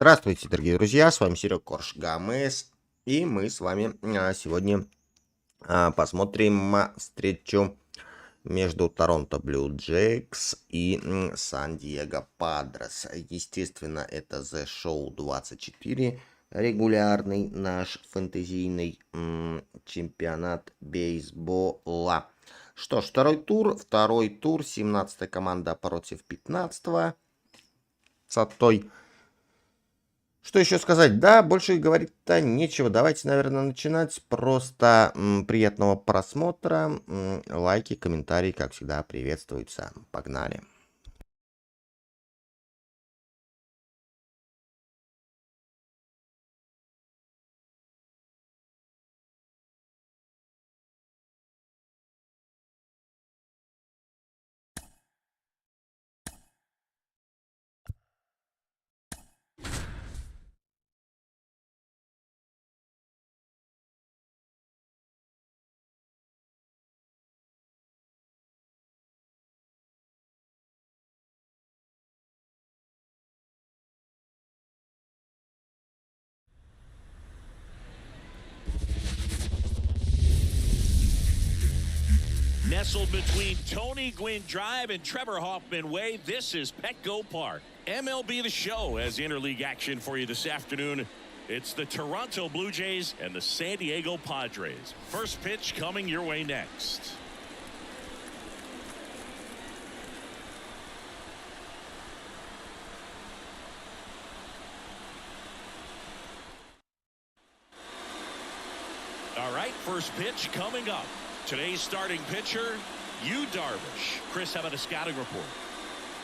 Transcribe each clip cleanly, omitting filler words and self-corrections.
Здравствуйте, дорогие друзья, с вами WWEKorgeGames, и мы с вами сегодня посмотрим встречу между Торонто Блю Джейс и Сан-Диего Падрес. Естественно, это The Show 24, регулярный наш фэнтезийный чемпионат бейсбола. Что ж, второй тур, 17-я команда против 15-го. Что еще сказать? Да, больше говорить-то нечего. Давайте, наверное, начинать. Просто приятного просмотра. Лайки, комментарии, как всегда, приветствуются. Погнали. Nestled between Tony Gwynn Drive and Trevor Hoffman Way, this is Petco Park. MLB The Show has interleague action for you this afternoon. It's the Toronto Blue Jays and the San Diego Padres. First pitch coming your way next. All right, first pitch coming up. Today's starting pitcher, Yu Darvish. Chris, how about a scouting report?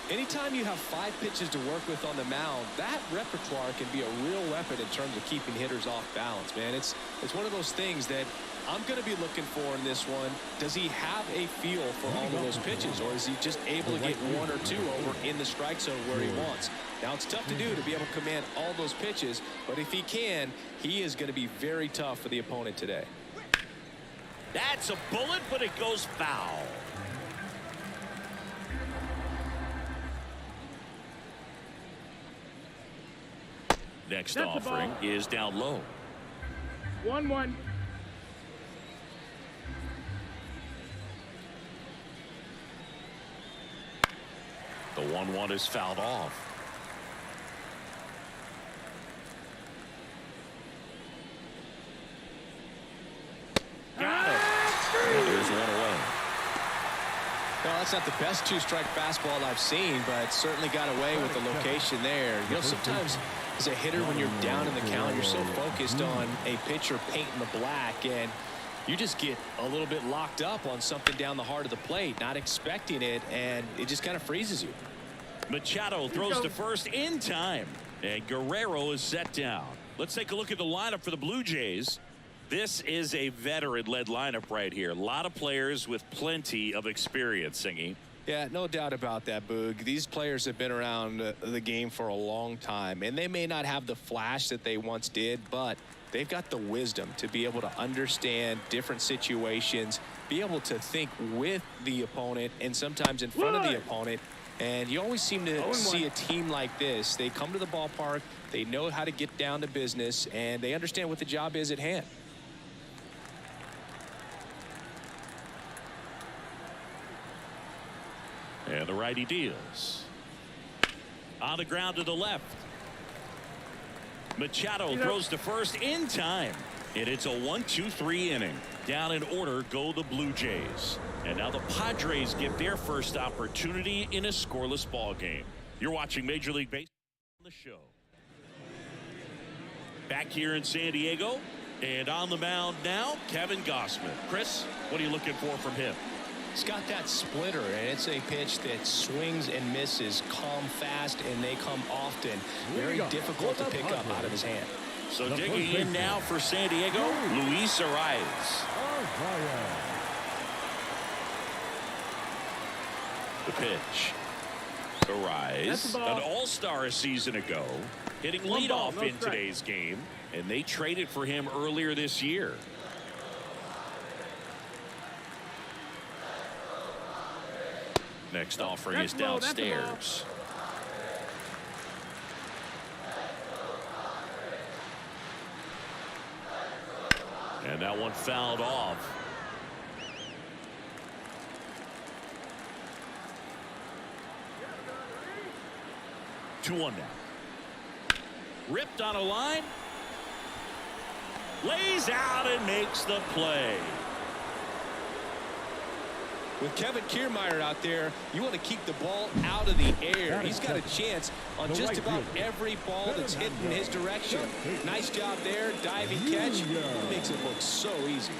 Anytime you have 5 pitches to work with on the mound, that repertoire can be a real weapon in terms of keeping hitters off balance, man. It's one of those things that I'm going to be looking for in this one. Does he have a feel for all of those pitches, or is he just able to get 1 or 2 over in the strike zone where he wants? Now, it's tough to do to be able to command all those pitches, but if he can, he is going to be very tough for the opponent today. That's a bullet, but it goes foul. Next offering is down low. 1-1. The 1-1 is fouled off. Got it. There's one away. No, that's not the best 2-strike fastball I've seen, but certainly got away with the location there. You know, sometimes as a hitter, when you're down in the count, you're so focused on a pitcher painting the black, and you just get a little bit locked up on something down the heart of the plate, not expecting it, and it just kind of freezes you. Machado throws to first in time, and Guerrero is set down. Let's take a look at the lineup for the Blue Jays. This is a veteran-led lineup right here. A lot of players with plenty of experience, Singy. Yeah, no doubt about that, Boog. These players have been around the game for a long time, and they may not have the flash that they once did, but they've got the wisdom to be able to understand different situations, be able to think with the opponent and sometimes in front of the opponent. And you always seem to see a team like this. They come to the ballpark, they know how to get down to business, and they understand what the job is at hand. And the righty deals. On the ground to the left. Machado throws to first in time. And it's a 1-2-3 inning. Down in order go the Blue Jays. And now the Padres get their first opportunity in a scoreless ball game. You're watching Major League Baseball on the show. Back here in San Diego. And on the mound now, Kevin Gausman. Chris, what are you looking for from him? He's got that splitter, and it's a pitch that swings and misses, come fast, and they come often. Very difficult to pick up out of his hand. So digging in now for San Diego, Luis Arias. The pitch. Arias, an all-star a season ago, hitting leadoff in today's game, and they traded for him earlier this year. Next offering is downstairs. And that one fouled off. Two one now. Ripped on a line. Lays out and makes the play. With Kevin Kiermaier out there, you want to keep the ball out of the air. He's got a chance on just about every ball that's hit in his direction. Nice job there, diving catch. He makes it look so easy.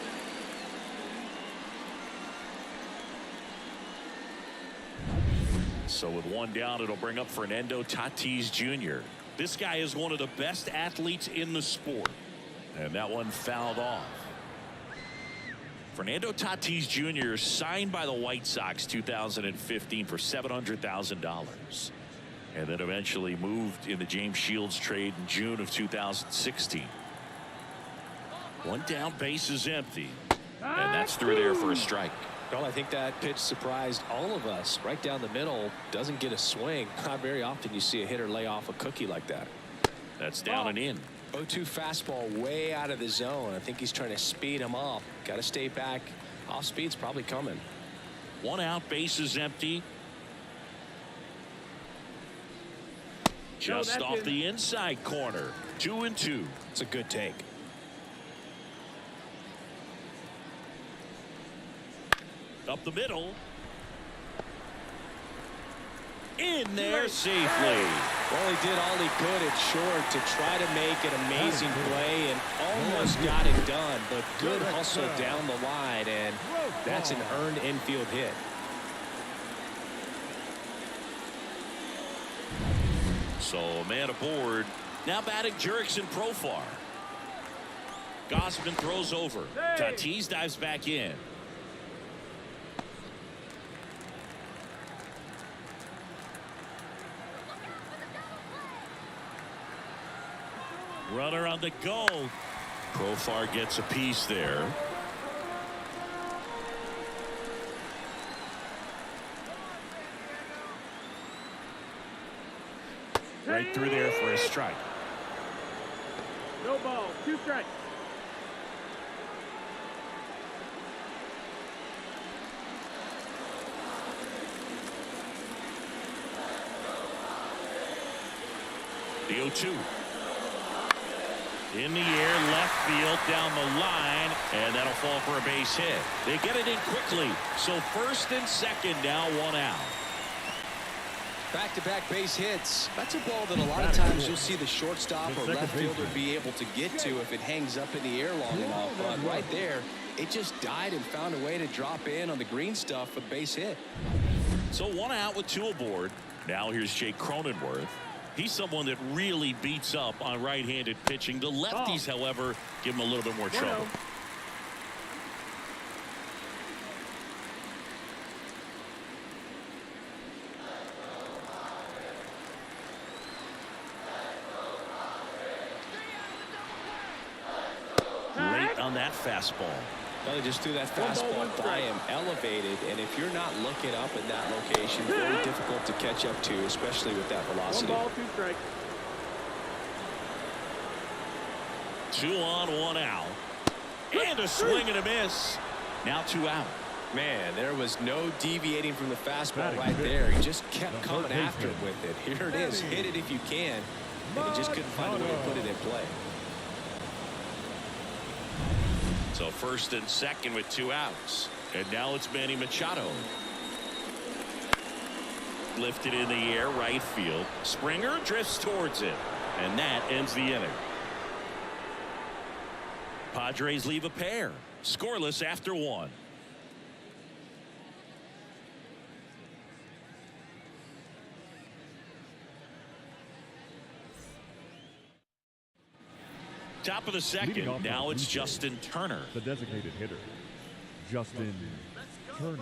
So with one down, it'll bring up Fernando Tatis Jr. This guy is one of the best athletes in the sport. And that one fouled off. Fernando Tatis Jr. signed by the White Sox 2015 for $700,000. And then eventually moved in the James Shields trade in June of 2016. One down, base is empty. And that's through there for a strike. Well, I think that pitch surprised all of us. Right down the middle, doesn't get a swing. Not very often you see a hitter lay off a cookie like that. That's down and in. 0-2 fastball way out of the zone. I think he's trying to speed him up. Got to stay back. Off speed's probably coming. One out, base is empty. Just off the inside corner. 2-2. It's a good take. Up the middle. In there safely. Well, he did all he could at short to try to make an amazing play and almost got it done, but good hustle down the line, and that's an earned infield hit. So a man aboard. Now batting Jurickson Profar. Gausman throws over. Tatis dives back in. Runner on the go. Profar gets a piece there. Right through there for a strike. No ball, 2 strikes. The 0-2. In the air, left field, down the line, and that'll fall for a base hit. They get it in quickly. So first and second, now 1 out. Back-to-back base hits. That's a ball that a lot of times you'll see the shortstop or left fielder be able to get to if it hangs up in the air long enough. But right there, it just died and found a way to drop in on the green stuff for the base hit. So 1 out with 2 aboard. Now here's Jake Cronenworth. He's someone that really beats up on right-handed pitching. The lefties, however, give him a little bit more trouble. Great on that fastball. Well, they just threw that fastball by him, elevated, and if you're not looking up in that location, very difficult to catch up to, especially with that velocity. 1 ball, 2 strikes. 2 on, 1 out. And a swing and a miss. Now 2 out. Man, there was no deviating from the fastball right there. He just kept coming after it with it. Here it is. Hit it if you can. And he just couldn't find a way to put it in play. So first and second with 2 outs. And now it's Manny Machado. Lifted in the air, right field. Springer drifts towards it. And that ends the inning. Padres leave a pair. Scoreless after 1. Top of the second. Now it's Justin Turner. The designated hitter, Justin Turner.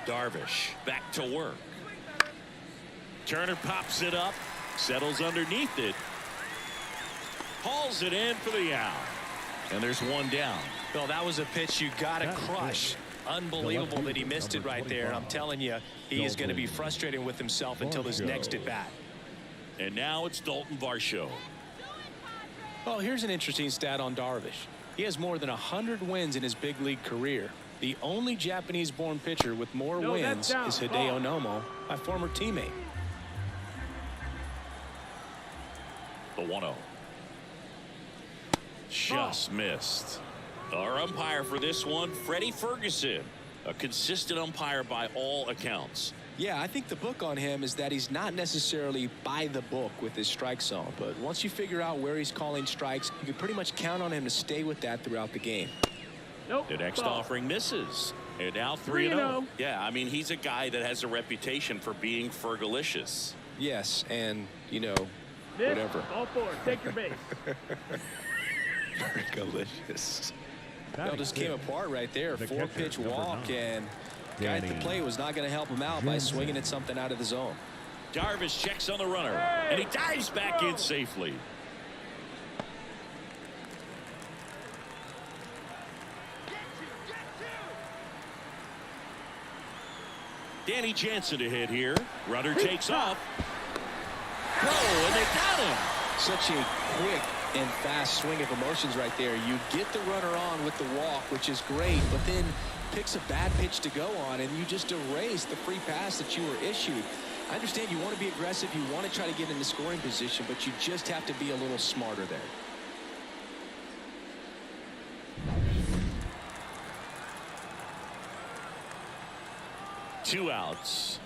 Darvish back to work. Turner pops it up, settles underneath it, hauls it in for the out, and there's 1 down. Well, that was a pitch you got to crush. Unbelievable that he missed it right there. I'm telling you, he is going to be frustrated with himself until his next at bat. And now it's Dalton Varsho. Well, here's an interesting stat on Darvish. He has more than 100 wins in his big league career. The only Japanese-born pitcher with more wins is Hideo Nomo, my former teammate. The 1-0. Just missed. Our umpire for this one, Freddie Ferguson, a consistent umpire by all accounts. Yeah, I think the book on him is that he's not necessarily by the book with his strike zone, but once you figure out where he's calling strikes, you can pretty much count on him to stay with that throughout the game. Nope. The next offering misses. And now 3-0. Yeah, I mean, he's a guy that has a reputation for being Fergalicious. Yes, and, you know, whatever. All four, take your base. Fergalicious. It just came apart right there. 4-pitch walk, and guy at the plate was not going to help him out by swinging at something out of the zone. Darvish checks on the runner, and he dives back in safely. Danny Jansen to hit here. Runner takes off. Oh, and they got him. Such a quick and fast swing of emotions right there. You get the runner on with the walk, which is great, but then picks a bad pitch to go on, and you just erase the free pass that you were issued. I understand you want to be aggressive, you want to try to get in the scoring position, but you just have to be a little smarter there. Two outs.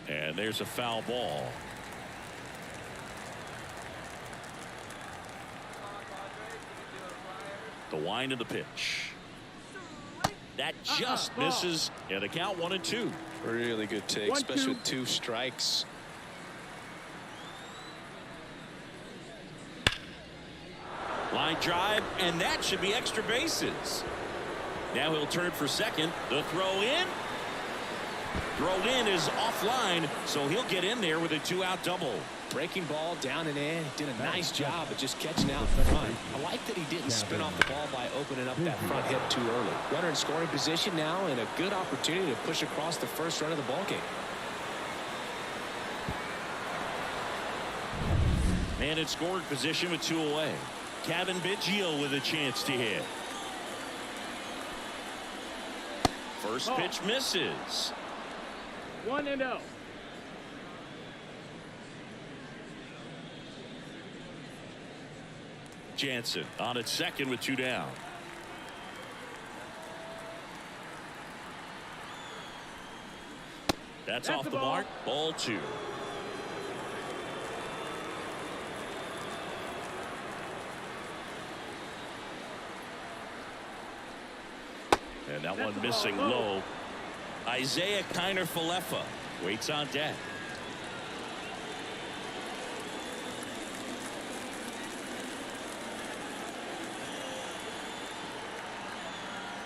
And there's a foul ball. The wind of the pitch. That just misses. And the count 1-2. Really good take, especially with 2 strikes. Line drive, and that should be extra bases. Now he'll turn for second. The throw in. Throw in is offline, so he'll get in there with a 2-out double. Breaking ball down and in. Did a nice job of just catching out in front. I like that he didn't spin off the ball by opening up that front hip too early. Runner in scoring position now, and a good opportunity to push across the first run of the ball game. Man in scoring position with 2 away. Kevin Biggio with a chance to hit. First pitch misses. 1-0. Jansen on at second with 2 down. That's off the mark. Ball 2. And that one missing low. Isaiah Kiner-Falefa waits on deck.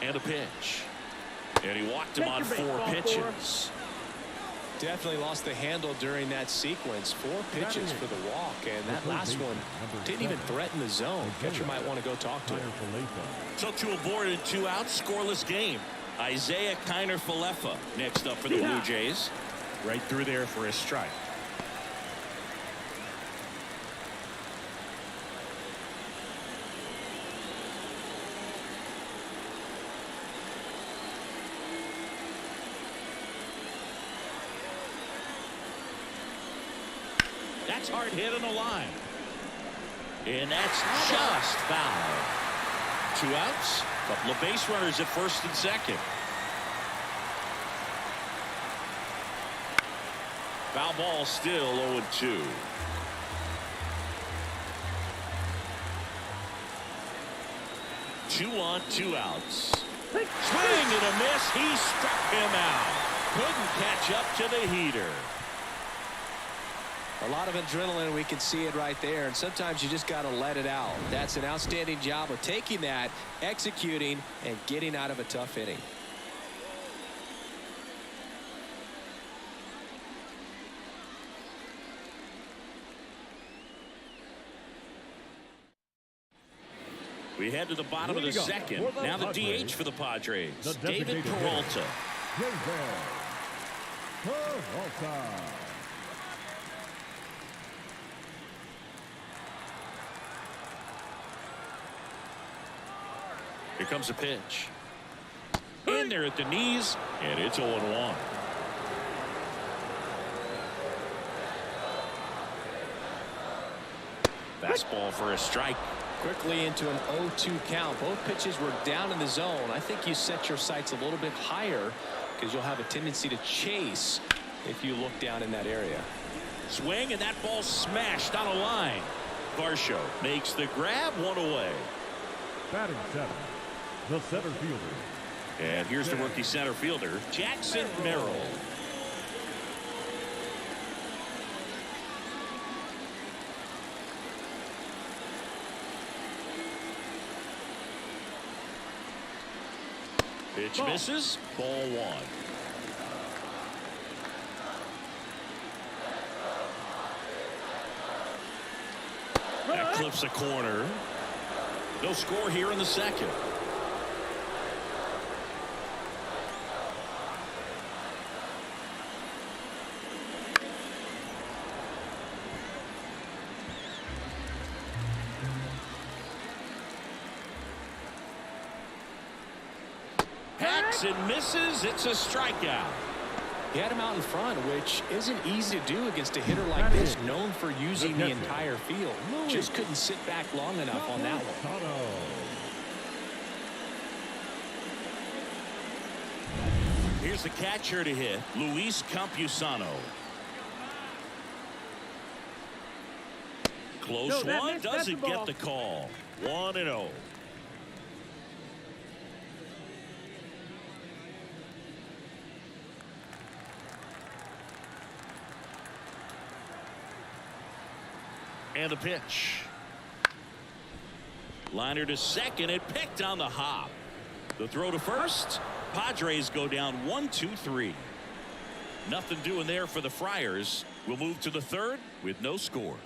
And a pitch. And he walked him on 4 pitches. Definitely lost the handle during that sequence. 4 pitches for the walk, and that last one didn't even threaten the zone. Catcher might want to go talk to him. So 2 aboard and 2 out, scoreless game. Isaiah Kiner-Falefa next up for the Blue Jays. Right through there for a strike. That's hard hit on the line. And that's just foul. 2 outs. Couple of base runners at first and second. Foul ball still 0-2. Two on, 2 outs. Swing and a miss. He struck him out. Couldn't catch up to the heater. A lot of adrenaline, we can see it right there, and sometimes you just got to let it out. That's an outstanding job of taking that, executing, and getting out of a tough inning. We head to the bottom of the second. Now the DH for the Padres, the David Peralta. Here comes a pitch. In there at the knees, and it's 0-1. Fastball for a strike. Quickly into an 0-2 count. Both pitches were down in the zone. I think you set your sights a little bit higher because you'll have a tendency to chase if you look down in that area. Swing, and that ball smashed on a line. Varsho makes the grab, one away. Batting seven, the center fielder. And here's the rookie center fielder, Jackson Merrill. Pitch misses, ball one. That clips a corner. No score here in the second. Hacks and misses. It's a strikeout. He had him out in front, which isn't easy to do against a hitter like this, known for using the entire field. Just couldn't sit back long enough on that one. Here's the catcher to hit, Luis Campusano. Close one, doesn't get the call. 1-0. And the pitch. Liner to second, it picked on the hop. The throw to first. Padres go down 1-2-3. Nothing doing there for the Friars. We'll move to the third with no score.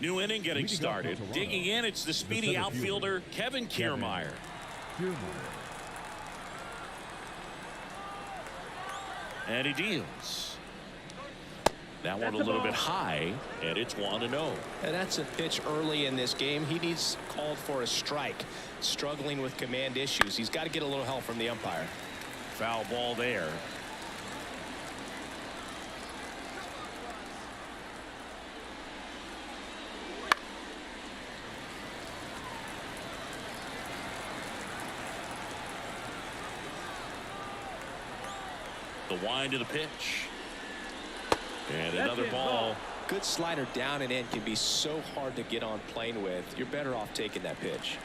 New inning getting started. Digging in, it's the speedy outfielder, Kevin Kiermaier. And he deals. That one a little bit high, and it's 1-0. And that's a pitch early in this game. He needs called for a strike. Struggling with command issues. He's got to get a little help from the umpire. Foul ball there. The wind to the pitch. And another ball. Good slider down and in can be so hard to get on plane with. You're better off taking that pitch.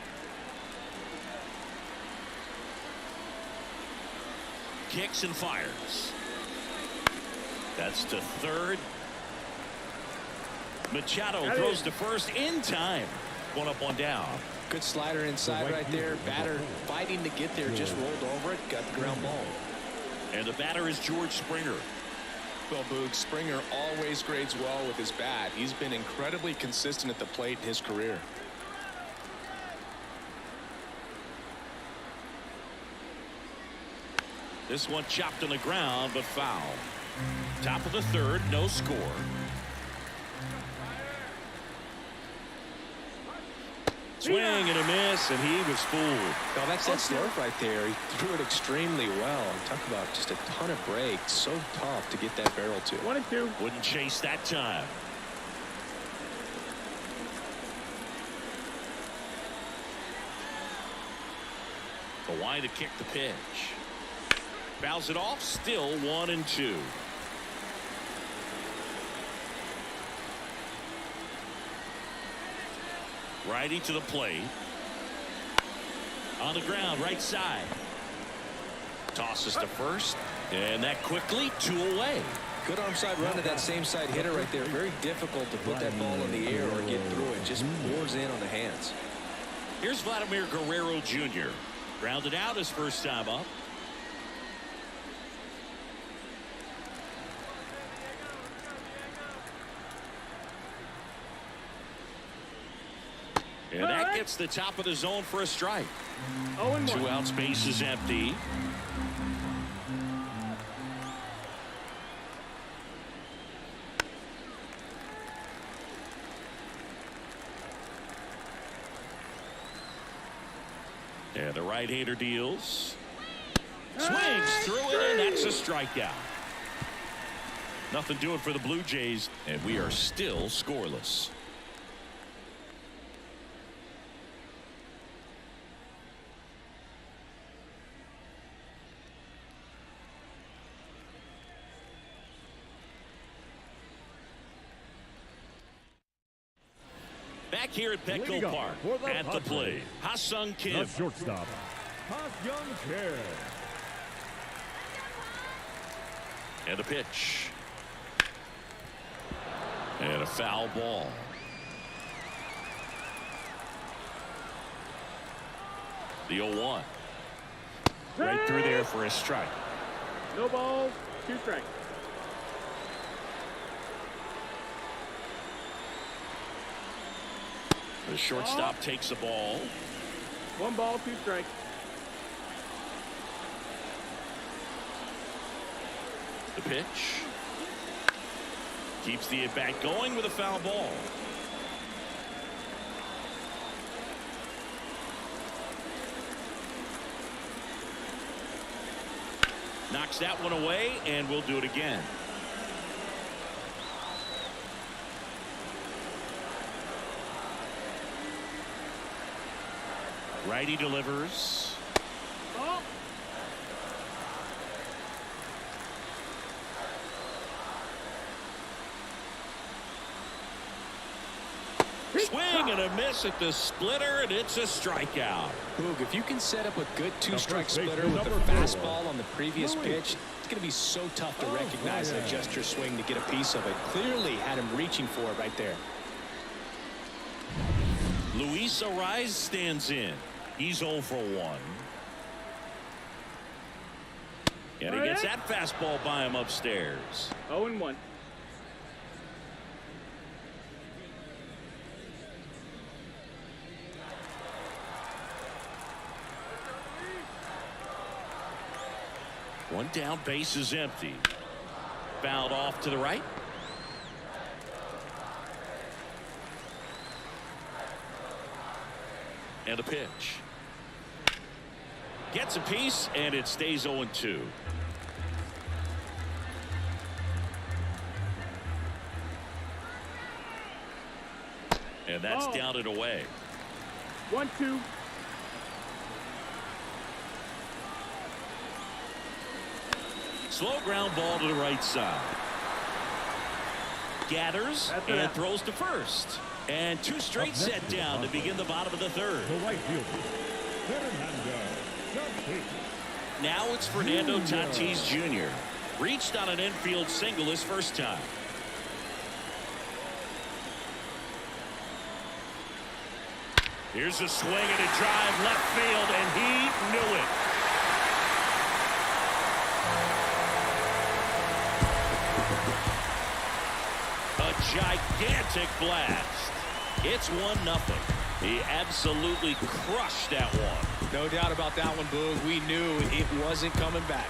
Kicks and fires. That's to third. Machado throws to first in time. One up, one down. Good slider inside right there. Batter fighting to get there. Just rolled over it. Got the ground ball. And the batter is George Springer. Well, Boog, Springer always grades well with his bat. He's been incredibly consistent at the plate in his career. This one chopped on the ground, but foul. Top of the third, no score. Swing and a miss, and he was fooled. Well, that's that slurve right there. He threw it extremely well. Talk about just a ton of break. So tough to get that barrel to. 1-2. Wouldn't chase that time. The wind to kick the pitch. Fouls it off, still 1-2. Righty to the plate. On the ground, right side. Tosses to first. And that quickly, 2 away. Good arm side run to that same side hitter right there. Very difficult to put that ball in the air or get through it. Just pours in on the hands. Here's Vladimir Guerrero Jr. Grounded out his first time up. And that gets the top of the zone for a strike. 0-1. 2 outs, base is empty. And the right-hander deals. Swings through it, and that's a strikeout. Nothing doing for the Blue Jays, and we are still scoreless. Back here at Petco Leading up Park for the at the Padres, plate, Ha-Sung The Kim. shortstop, Ha-Sung Kim. And a pitch. And a foul ball. The 0-1. Right through there for a strike. No balls, 2 strikes. The shortstop takes the ball. 1 ball, 2 strikes. The pitch. Keeps the at-bat going with a foul ball. Knocks that one away, and we'll do it again. Righty delivers. Ball. Swing and a miss at the splitter, and it's a strikeout. Boog, if you can set up a good 2-strike first baseman, splitter with the number 4, fastball on the previous pitch, it's going to be so tough to recognize and adjust your swing to get a piece of it. Clearly had him reaching for it right there. Luis Ariz stands in. He's 0 for 1. And he gets that fastball by him upstairs. 0-1. One down, base is empty. Fouled off to the right. And a pitch. Gets a piece, and it stays 0-2. And that's down and away. 1-2. Slow ground ball to the right side. Gathers and throws to first. And 2 straight set down to begin the bottom of the 3rd. The right fielder, Fernando Tatis. Now it's Fernando Tatis Jr. Reached on an infield single his first time. Here's a swing and a drive left field, and he knew it. A gigantic blast. It's 1-0. He absolutely crushed that one. No doubt about that one, Boog. We knew it wasn't coming back.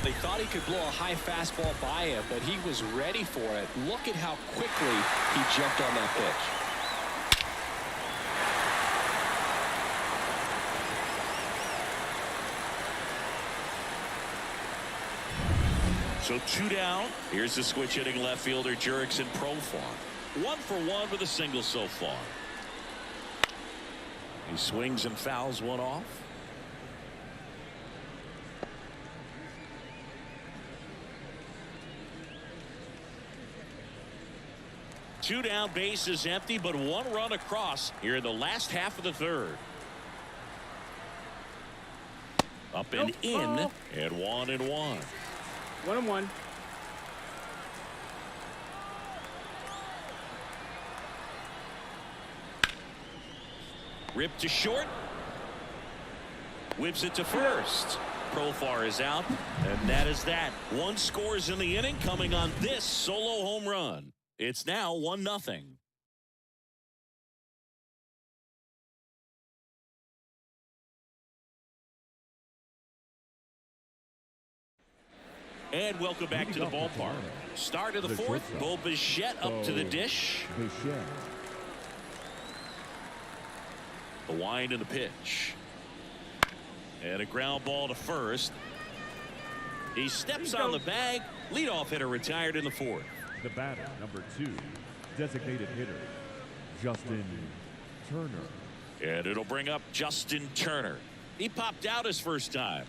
They thought he could blow a high fastball by him, but he was ready for it. Look at how quickly he jumped on that pitch. So 2 down. Here's the switch hitting left fielder Jurickson Profar. 1 for 1 with a single so far. He swings and fouls one off. Two down, base is empty, but 1 run across here in the last half of the 3rd. Up and in, and 1-1. 1-1. Ripped to short. Whips it to first. Profar is out, and that is that. One scores in the inning coming on this solo home run. It's now 1-0. And welcome back to the ballpark. Start of the fourth. Bo Bichette up to the dish. The wind and the pitch. And a ground ball to first. He steps on the bag. Leadoff hitter retired in the fourth. The batter, number 2, designated hitter, Justin Turner. And it'll bring up Justin Turner. He popped out his first time.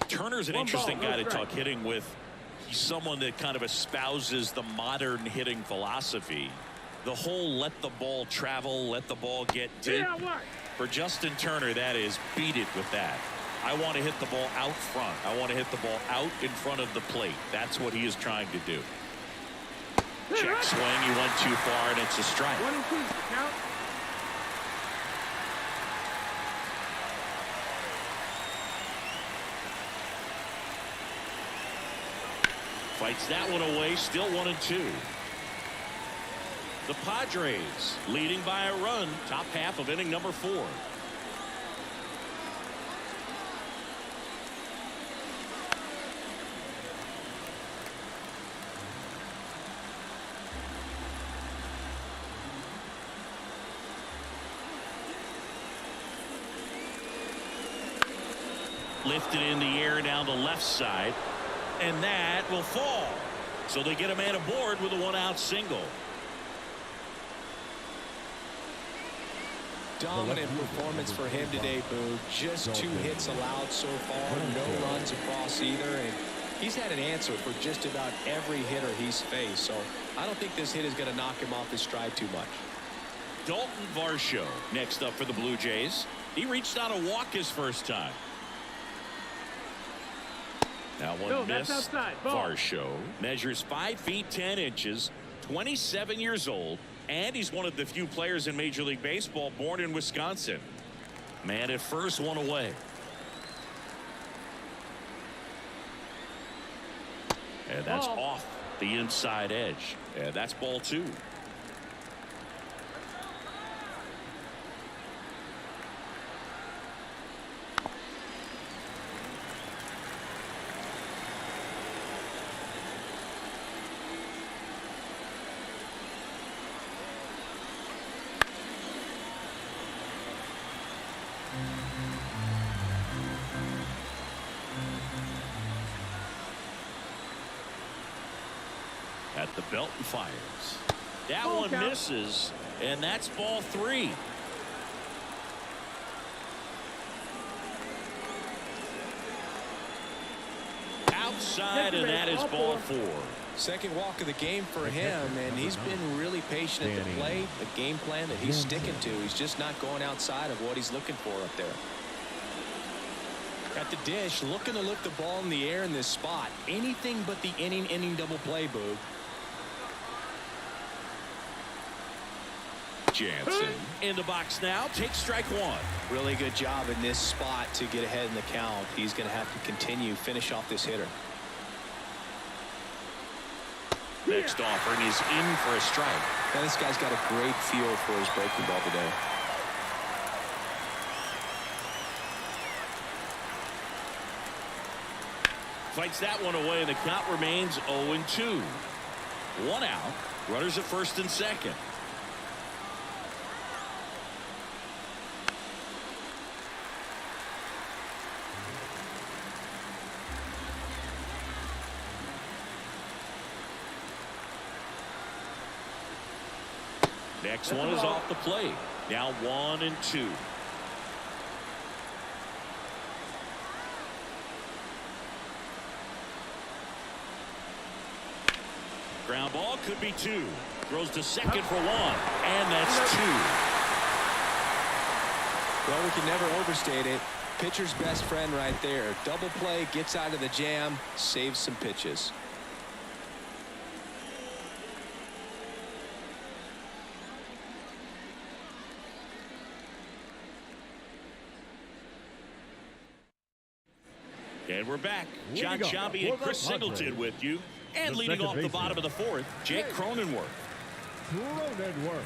Turner's an interesting guy to talk hitting with. He's someone that kind of espouses the modern hitting philosophy. The whole let the ball travel, let the ball get deep. For Justin Turner, that is beat it with that. I want to hit the ball out front. I want to hit the ball out in front of the plate. That's what he is trying to do. Check swing. He went too far, and it's a strike. 1-2, count. Fights that one away. Still 1-2. The Padres leading by a run. Top half of inning number 4. Lifted in the air down the left side, and that will fall. So they get a man aboard with a 1-out single. Dominant performance for him today, Boo. Just 2 hits allowed so far, no runs across either, and he's had an answer for just about every hitter he's faced. So I don't think this hit is going to knock him off his stride too much. Dalton Varsho next up for the Blue Jays. He reached out a walk his first time. Now one miss. Varsho measures 5 feet 10 inches, 27 years old. And he's one of the few players in Major League Baseball born in Wisconsin. Man at first, one away. And that's off the inside edge. And that's ball 2. At the belt and fires. That one misses, and that's ball 3. Outside, and that is ball 4. Second walk of the game for him, and he's been really patient at the plate. The game plan that he's sticking to. He's just not going outside of what he's looking for up there. At the dish, looking to lift the ball in the air in this spot. Anything but the inning double play, Boo. Jansen in the box now. Takes strike 1. Really good job in this spot to get ahead in the count. He's going to have to continue finish off this hitter. Next offering is in for a strike. Now this guy's got a great feel for his breaking ball today. Fights that one away, and the count remains 0-2. 1 out. Runners at first and second. Next one is off the plate. Now 1-2. Ground ball could be 2. Throws to second for 1. And that's 2. Well, we can never overstate it. Pitcher's best friend right there. Double play, gets out of the jam, saves some pitches. And we're back. Leading John up Sciambi for and the Chris Singleton Padres, with you. And the leading second off the baseman, bottom of the fourth, Jake Cronenworth. Cronenworth.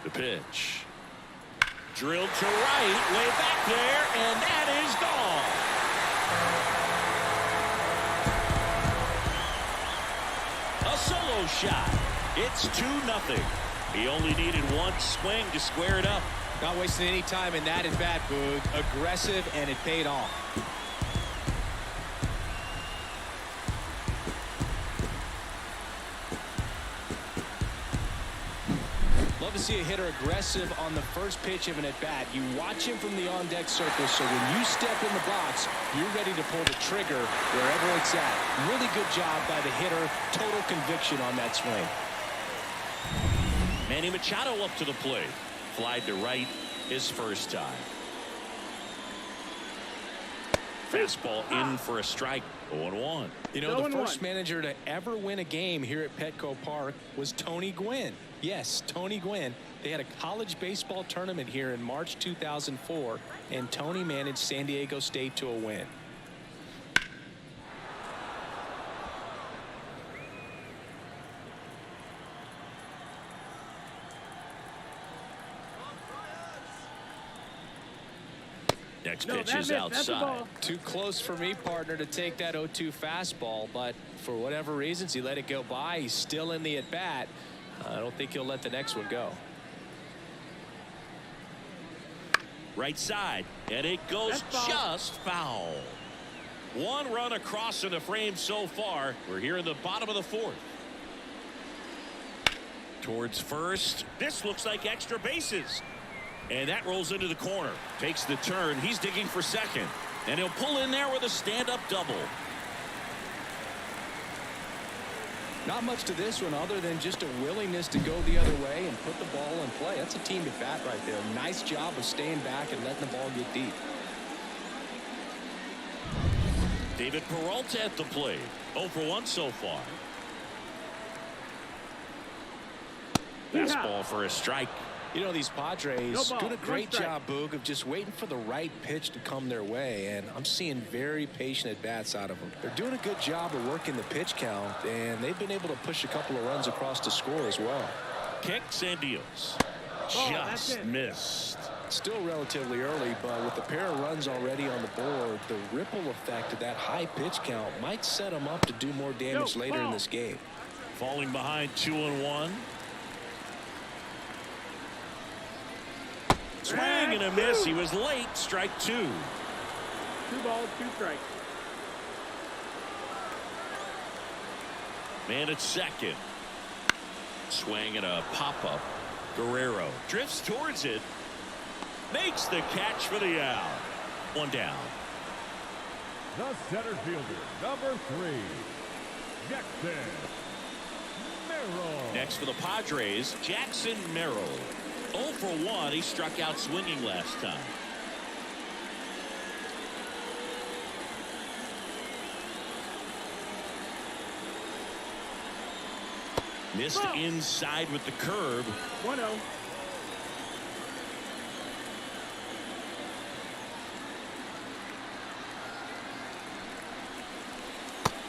The pitch. Drilled to right, way back there, and that is gone. A solo shot. It's 2-0. He only needed one swing to square it up. Not wasting any time in that at bat, Boog. Aggressive, and it paid off. Love to see a hitter aggressive on the first pitch of an at-bat. You watch him from the on-deck circle, so when you step in the box, you're ready to pull the trigger wherever it's at. Really good job by the hitter. Total conviction on that swing. Manny Machado up to the plate. Flied to right his first time. Fastball in for a strike. 0-1. You know, the first manager to ever win a game here at Petco Park was Tony Gwynn. Yes, Tony Gwynn. They had a college baseball tournament here in March 2004, and Tony managed San Diego State to a win. Next pitch is outside. Too close for me, partner, to take that 0-2 fastball, but for whatever reasons, he let it go by. He's still in the at-bat. I don't think he'll let the next one go. Right side, and it goes just foul. One run across in the frame so far. We're here in the bottom of the fourth. Towards first. This looks like extra bases. And that rolls into the corner. Takes the turn. He's digging for second. And he'll pull in there with a stand-up double. Not much to this one other than just a willingness to go the other way and put the ball in play. That's a team at bat right there. Nice job of staying back and letting the ball get deep. David Peralta at the plate. 0 for 1 so far. Fastball for a strike. You know, these Padres doing a great job, Boog, of just waiting for the right pitch to come their way, and I'm seeing very patient at-bats out of them. They're doing a good job of working the pitch count, and they've been able to push a couple of runs across the score as well. Kicks and deals. Just missed. Still relatively early, but with the pair of runs already on the board, the ripple effect of that high pitch count might set them up to do more damage later in this game. Falling behind 2-1. Swing and a miss. He was late. Strike 2. 2 balls, 2 strikes. Man at second. Swing and a pop-up. Guerrero drifts towards it. Makes the catch for the out. 1 down. The center fielder, number 3, Jackson Merrill. Next for the Padres, Jackson Merrill. 0 for 1. He struck out swinging last time. Missed inside with the curve. 1-0.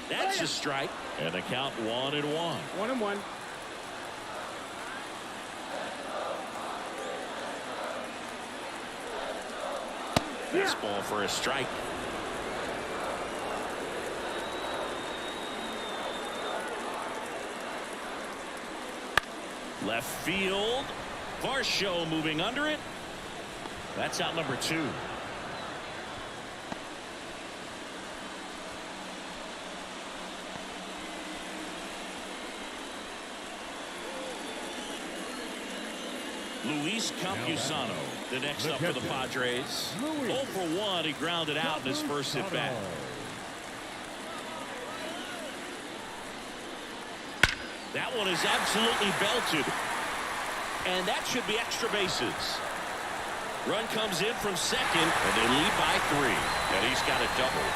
That's a strike. And the count 1-1. 1-1. Fastball for a strike. Left field. Varsho moving under it. That's out number 2. Luis Campusano, the next up for the Padres. 0 for 1. He grounded out in his first at bat. That one is absolutely belted. And that should be extra bases. Run comes in from second, and they lead by 3. And he's got a double.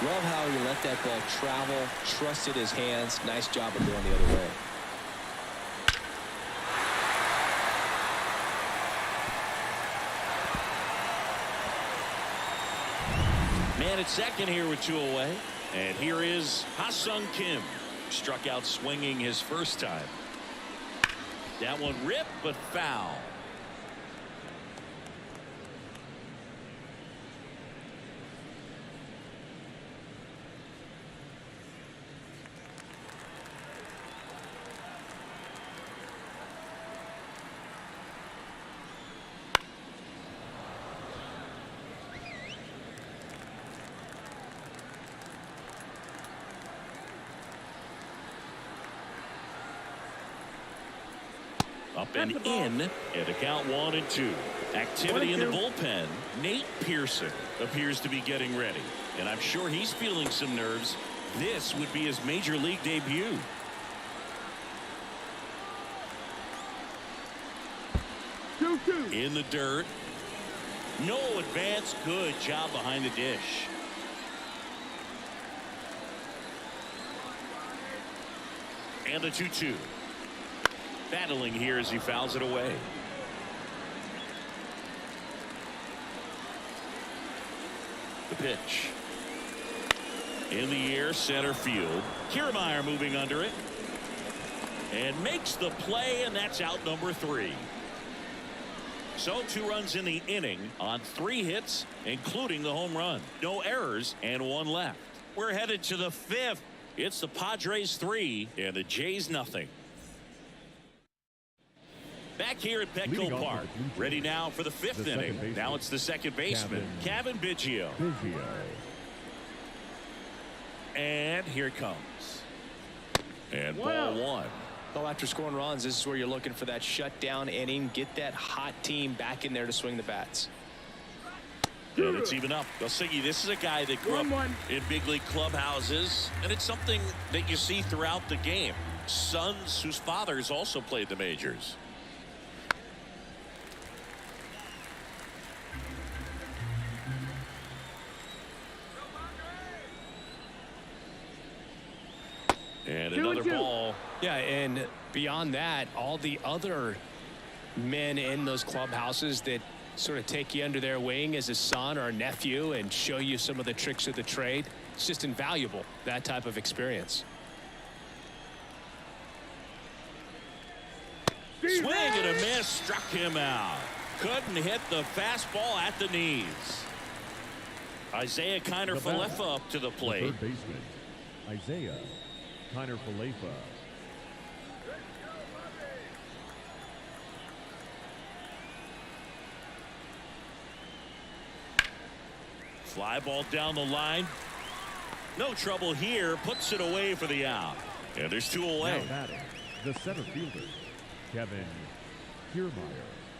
Love how he let that ball travel, trusted his hands. Nice job of going the other way. Man at second here with 2 away. And here is Ha-Sung Kim. Struck out swinging his first time. That one ripped, but foul. Up and in, and a count 1-2. Activity in the bullpen. Nate Pearson appears to be getting ready, and I'm sure he's feeling some nerves. This would be his major league debut. In the dirt. No advance. Good job behind the dish. And the 2-2. Battling here as he fouls it away. The pitch. In the air, center field. Kiermaier moving under it. And makes the play, and that's out number 3. So 2 runs in the inning on 3 hits, including the home run. No errors and 1 left. We're headed to the 5th. It's the Padres 3 and the Jays nothing. Back here at Petco Park, ready now for the 5th inning. Now it's the second baseman, Cavan Biggio. And here it comes. And ball 1. Well, after scoring runs, this is where you're looking for that shutdown inning. Get that hot team back in there to swing the bats. And it's even up. Siggy, this is a guy that grew up in big league clubhouses, and it's something that you see throughout the game. Sons whose fathers also played the majors. And another ball. Yeah, and beyond that, all the other men in those clubhouses that sort of take you under their wing as a son or a nephew and show you some of the tricks of the trade. It's just invaluable, that type of experience. Swing and a miss, struck him out. Couldn't hit the fastball at the knees. Isaiah Kiner-Falefa up to the plate. Third baseman, Isaiah Kiner-Falefa. Fly ball down the line. No trouble here. Puts it away for the out. And there's 2 away. Now batting, the center fielder, Kevin Kiermaier.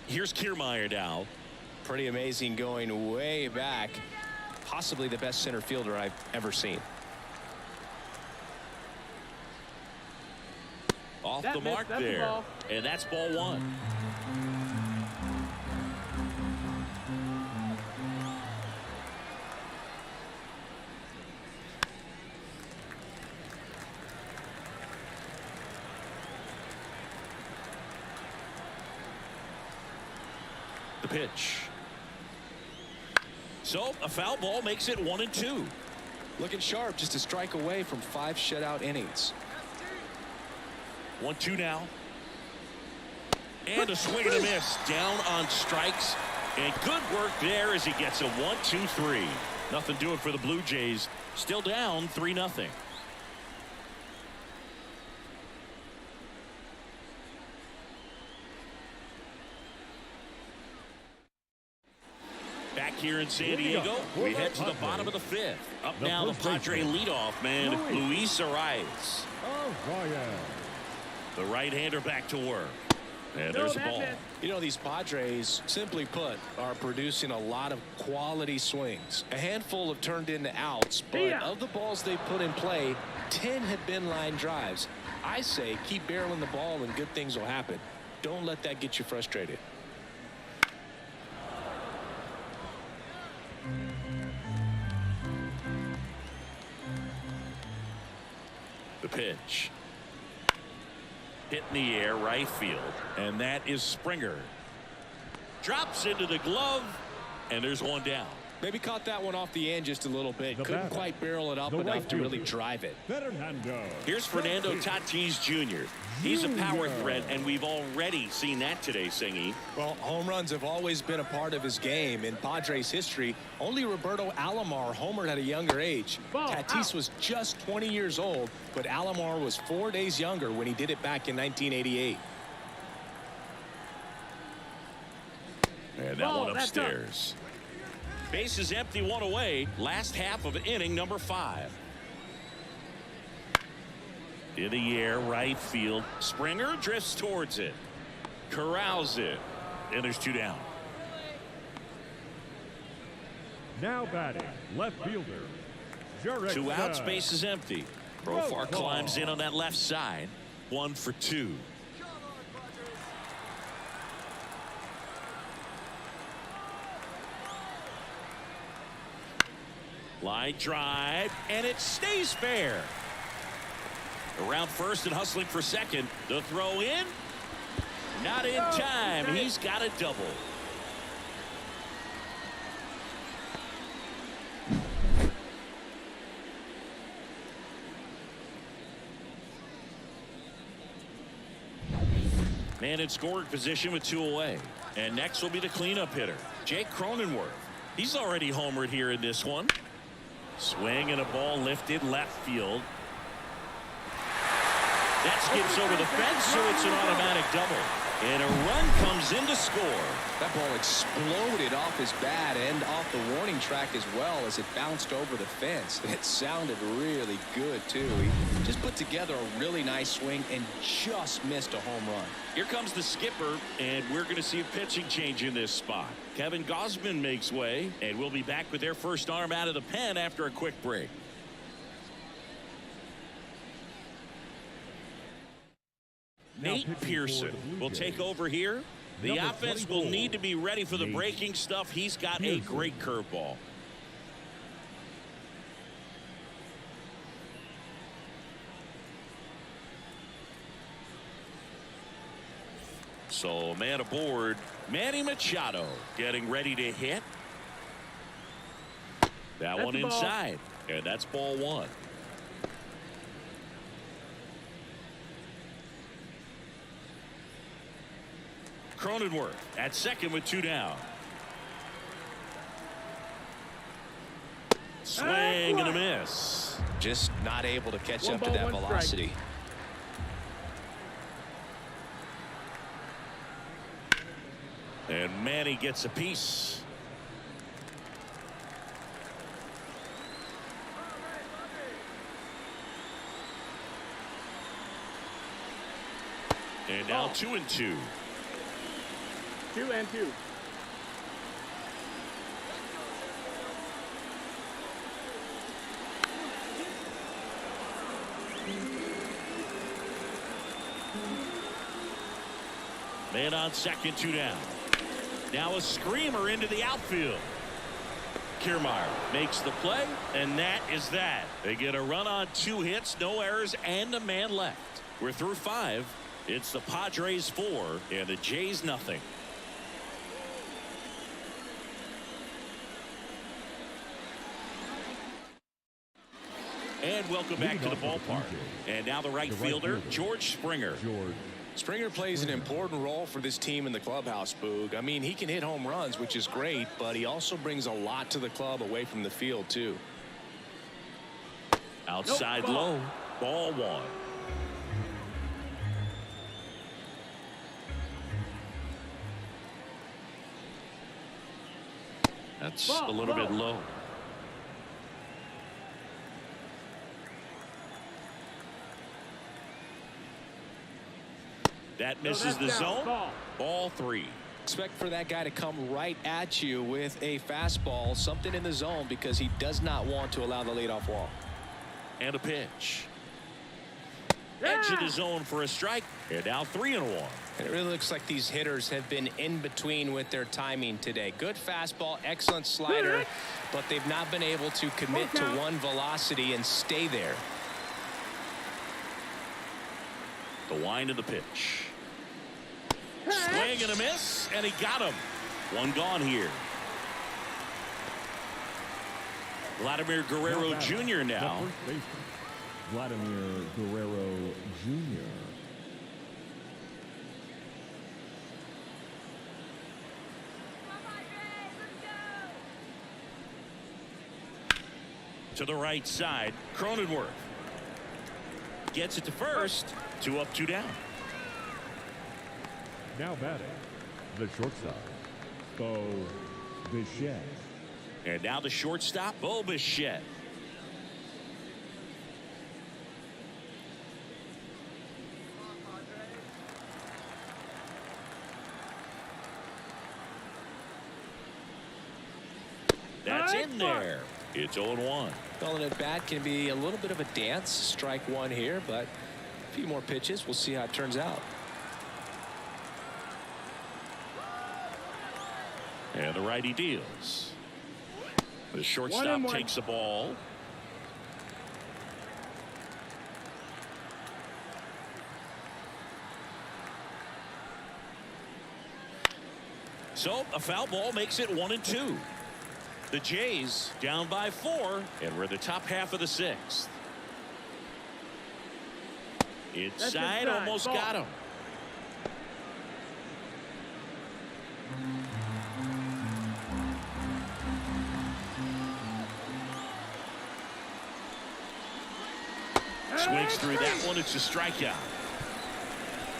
Here's Kiermaier now. Pretty amazing, going way back. Possibly the best center fielder I've ever seen. Off the mark there. And that's ball 1. The pitch. So a foul ball makes it 1-2. Looking sharp, just a strike away from 5 shutout innings. 1-2 now. And a swing and a miss. Down on strikes. And good work there as he gets a 1-2-3. Nothing doing for the Blue Jays. Still down 3-0. Back here in San Diego, we head to the bottom of the 5th. Up now, the Padre leadoff man, Luis Arias. The right-hander back to work. And there's a ball. You know, these Padres, simply put, are producing a lot of quality swings. A handful have turned into outs, but of the balls they put in play, 10 have been line drives. I say keep barreling the ball and good things will happen. Don't let that get you frustrated. The pitch. Hit in the air, right field. And that is Springer. Drops into the glove, and there's one down. Maybe caught that one off the end just a little bit. The Couldn't batter, quite barrel it up the enough right to really fielder, drive it. Fernando. Here's Fernando Tatis Jr. He's a power threat, and we've already seen that today, Singy. Well, home runs have always been a part of his game. In Padres history, only Roberto Alomar homered at a younger age. Tatis was just 20 years old, but Alomar was 4 days younger when he did it back in 1988. And that one upstairs. Base is empty, one away. Last half of inning number 5. In the air, right field. Springer drifts towards it. Corrals it. And there's 2 down. Now batting, left fielder, Jarek. 2 outs, base is empty. Profar climbs in on that left side. 1 for 2. Line drive, and it stays fair. Around first and hustling for second. The throw in. Not in time. He's got a double. Man in scoring position with 2 away. And next will be the cleanup hitter, Jake Cronenworth. He's already homered here in this one. Swing and a ball lifted left field. That skips over the fence, so it's an automatic double. And a run comes in to score. That ball exploded off his bat and off the warning track as well as it bounced over the fence. It sounded really good, too. He just put together a really nice swing and just missed a home run. Here comes the skipper, and we're going to see a pitching change in this spot. Kevin Gausman makes way, and we'll be back with their first arm out of the pen after a quick break. Nate Pearson will take over here. The offense will need to be ready for the breaking stuff. He's got a great curveball. So man aboard, Manny Machado getting ready to hit. That one inside, and that's ball 1. Cronenworth at second with 2 down. Swing and a miss. Just not able to catch up to that velocity. And Manny gets a piece. And now 2-2. 2-2. Man on second, 2 down. Now a screamer into the outfield. Kiermaier makes the play, and that is that. They get a run on 2 hits, no errors, and a man left. We're through 5. It's the Padres 4 and the Jays nothing. And welcome back to the ballpark. And now the right fielder, George Springer. Springer plays an important role for this team in the clubhouse, Boog. I mean, he can hit home runs, which is great, but he also brings a lot to the club away from the field, too. Outside low, ball 1. That's a little bit low. That misses the zone. Ball 3. Expect for that guy to come right at you with a fastball, something in the zone, because he does not want to allow the leadoff walk. And a pitch. Edge of the zone for a strike. And now 3-1. And it really looks like these hitters have been in between with their timing today. Good fastball, excellent slider, but they've not been able to commit to one velocity and stay there. The wind of the pitch. Swing and a miss, and he got him. One gone here. Vladimir Guerrero Jr. now. The first baseman, Vladimir Guerrero Jr. To the right side, Cronenworth gets it to first. 2 up, 2 down. Now batting, the shortstop, Bo Bichette. And now the shortstop, Bo Bichette. That's in there. It's 0-1. Well, an at bat can be a little bit of a dance. Strike one here, but a few more pitches. We'll see how it turns out. And the righty deals. The shortstop takes the ball. So a foul ball makes it 1-2. The Jays down by 4, and we're in the top half of the 6th. Inside, almost got him. Swings through that one. It's a strikeout.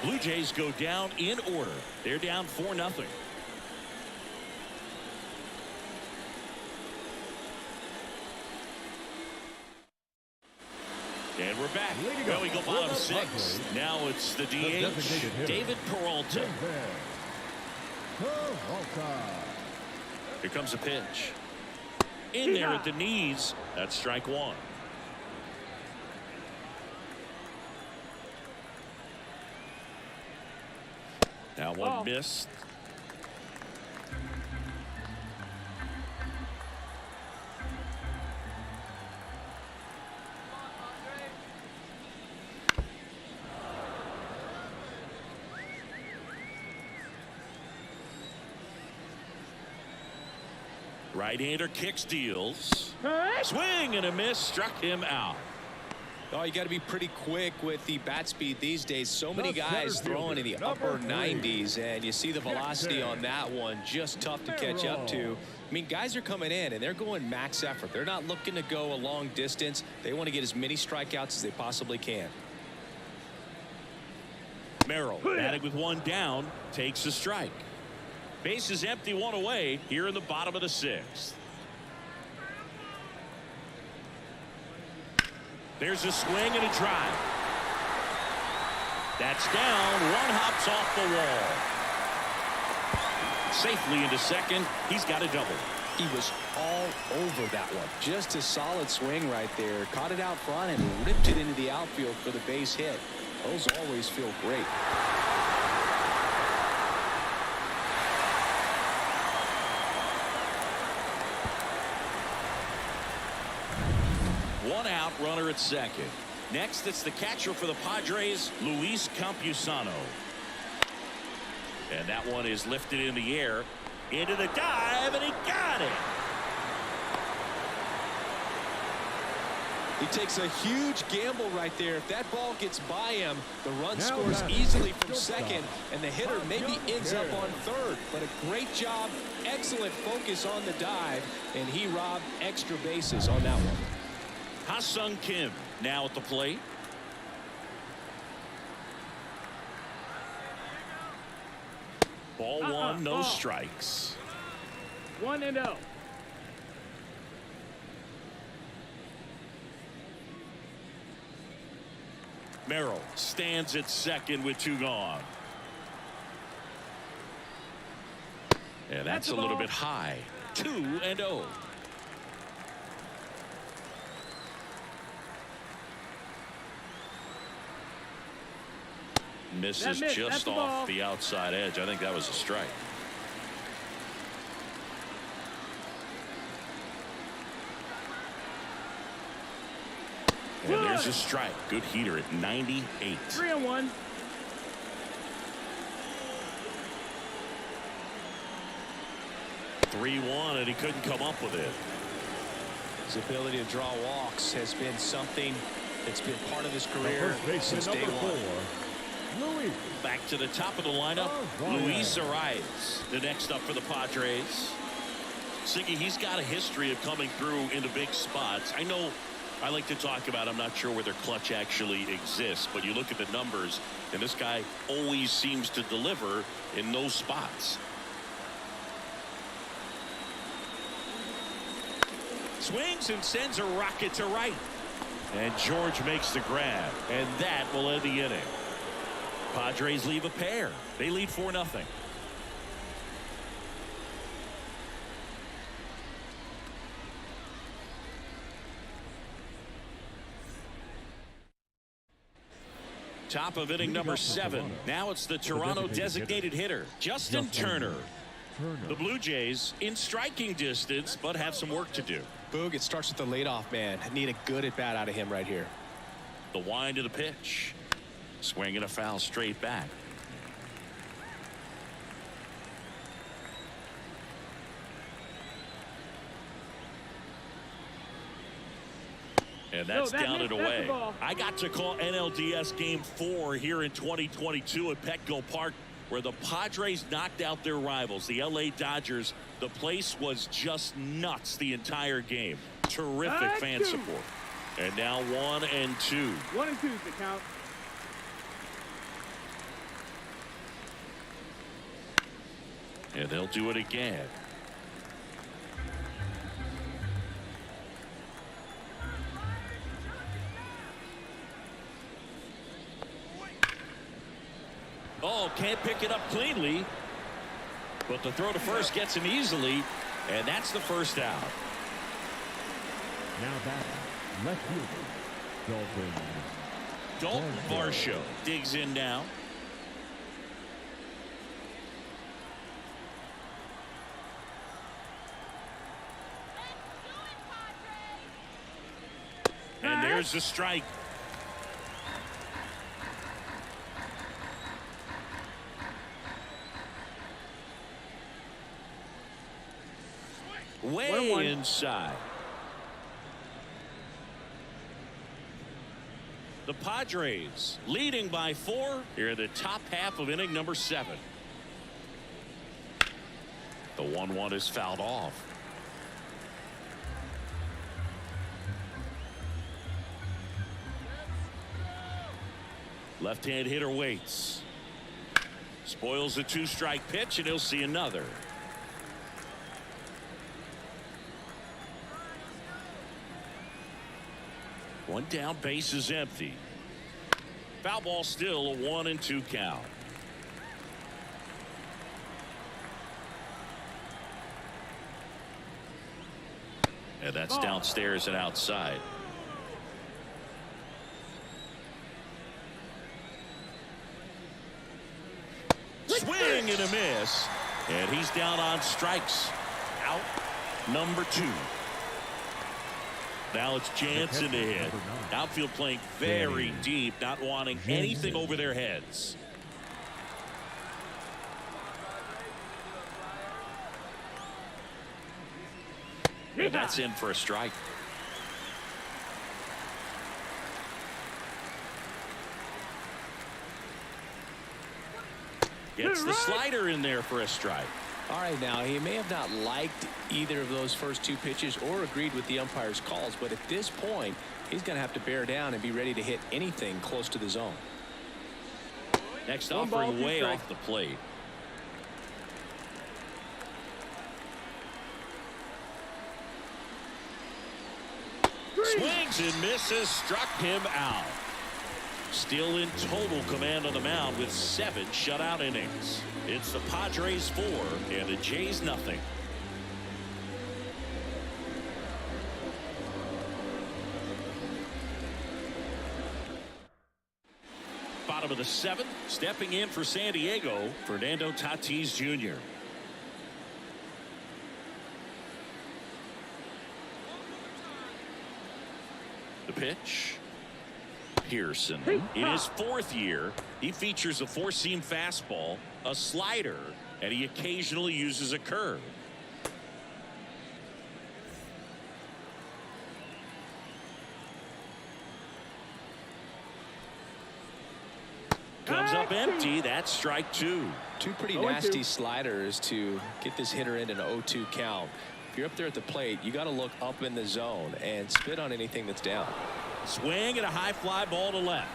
Blue Jays go down in order. They're down 4-0. And we're back. Well, we go bottom 6. Now it's the DH, David Peralta. Here comes a pitch. In there at the knees. That's strike one. Now one missed. Right-hander kicks, deals. Swing and a miss, struck him out. Oh, you got to be pretty quick with the bat speed these days. So many guys throwing in the upper 90s, and you see the velocity on that one. Just tough to catch up to. I mean, guys are coming in, and they're going max effort. They're not looking to go a long distance. They want to get as many strikeouts as they possibly can. Merrill, batting with one down, takes a strike. Base is empty, one away here in the bottom of the 6th. There's a swing and a drive. That's down. One hops off the wall. Safely into second. He's got a double. He was all over that one. Just a solid swing right there. Caught it out front and ripped it into the outfield for the base hit. Those always feel great. One out, runner at second. Next, it's the catcher for the Padres, Luis Campusano. And that one is lifted in the air. Into the dive, and he got it. He takes a huge gamble right there. If that ball gets by him, the run scores easily from second, and the hitter maybe ends up on third. But a great job, excellent focus on the dive, and he robbed extra bases on that one. Ha-Sung Kim now at the plate. Ball one, no strikes. 1-0. Merrill stands at second with 2 gone. And that's a little bit high. 2-0. Misses just off the outside edge. I think that was a strike. And there's a strike. Good heater at 98. 3-1. 3-1, and he couldn't come up with it. His ability to draw walks has been something that's been part of his career since day one. Luis. Back to the top of the lineup, Luis Arias, the next up for the Padres. Siggy, he's got a history of coming through into big spots. I know I like to talk about, I'm not sure where their clutch actually exists, but you look at the numbers, and this guy always seems to deliver in those spots. Swings and sends a rocket to right. And George makes the grab, and that will end the inning. Padres leave a pair. They lead 4-0. Top of inning number 7. Now it's the Toronto designated hitter, Justin Turner. The Blue Jays in striking distance, but have some work to do. Boog, it starts with the leadoff man. Need a good at bat out of him right here. The wind of the pitch. Swing and a foul straight back. And that's down and away. I got to call NLDS Game 4 here in 2022 at Petco Park, where the Padres knocked out their rivals, the LA Dodgers. The place was just nuts the entire game. Terrific fan support. And now 1-2. 1-2 is the count. And they'll do it again. Oh, can't pick it up cleanly. But the throw to first gets him easily. And that's the first out. Now batting, left fielder, Dalton Varsho digs in now. And there's the strike. Way inside. The Padres leading by 4 here in the top half of inning number 7. The 1-1 is fouled off. Left-hand hitter waits. Spoils the 2-strike pitch, and he'll see another. One down, base is empty. Foul ball, still a 1-2 count. And that's downstairs and outside. Swing and a miss. And he's down on strikes. Out number 2. Now it's Jansen to hit. Outfield playing very deep, not wanting anything over their heads. And that's in for a strike. Gets the slider in there for a strike. All right, now he may have not liked either of those first 2 pitches or agreed with the umpire's calls, but at this point he's going to have to bear down and be ready to hit anything close to the zone. Next offering way off the plate. Swings and misses, struck him out. Still in total command on the mound with 7 shutout innings. It's the Padres 4 and the Jays nothing. Bottom of the 7th, stepping in for San Diego, Fernando Tatis Jr. The pitch. Pearson. In his 4th year, he features a 4-seam fastball, a slider, and he occasionally uses a curve. up empty. That's strike two. Two pretty nasty sliders to get this hitter in an 0-2 count. If you're up there at the plate, you got to look up in the zone and spit on anything that's down. Swing and a high fly ball to left.